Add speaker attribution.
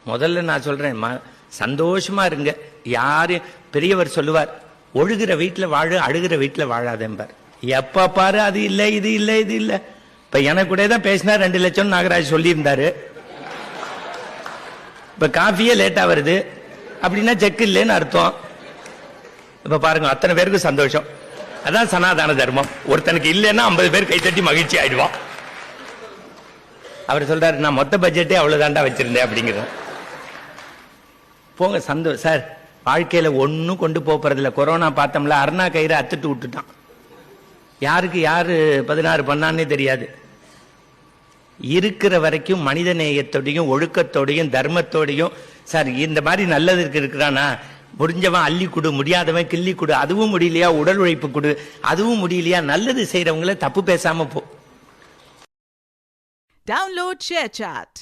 Speaker 1: முதல்ல நான் சொல்றேன், சந்தோஷமா இருங்க. யாரு பெரியவர் சொல்லுவார், ஒழுகிற வீட்டுல வாழு, அழுகிற வீட்டுல வாழாதேம்பார். எப்ப பாரு அது இல்ல இது இல்ல இது இல்ல. இப்ப எனக்கு கூட தான் பேசினா 2 லட்சம் நாகராஜ் சொல்லியிருந்தாரு. இப்ப காஃபியே லேட்டா வருது அப்படின்னா செக் இல்லைன்னு அர்த்தம். இப்ப பாருங்க, அத்தனை பேருக்கு சந்தோஷம். அதான் சனாதன தர்மம். ஒருத்தனுக்கு இல்லைன்னா 50 பேர் கைத்தட்டி மகிழ்ச்சி ஆயிடுவான். அவர் சொல்றாரு, நான் மொத்த பட்ஜெட்டே அவ்வளவுதான்டா வச்சிருந்தேன் அப்படிங்கிறோம். போங்க சந்தோஷம் சார். வாழ்க்கையில ஒன்னும் கொண்டு போறதில்ல. கொரோனா பார்த்தோம்ல, அருணா கயிறு அத்துட்டு விட்டுட்டான். யாருக்கு யாரு 16 பண்ணான்னே தெரியாது. இருக்கிற வரைக்கும் மனித நேயத்தோடையும் ஒழுக்கத்தோடையும் தர்மத்தோடையும், சார் இந்த மாதிரி நல்லது இருக்கிறானா, முடிஞ்சவன் அள்ளி கொடு, முடியாதவன் கிள்ளி கொடு, அதுவும் முடியலையா உடல் உழைப்பு கொடு, அதுவும் முடியலையா நல்லது செய்யறவங்கள தப்பு பேசாம போ.
Speaker 2: Download ShareChat.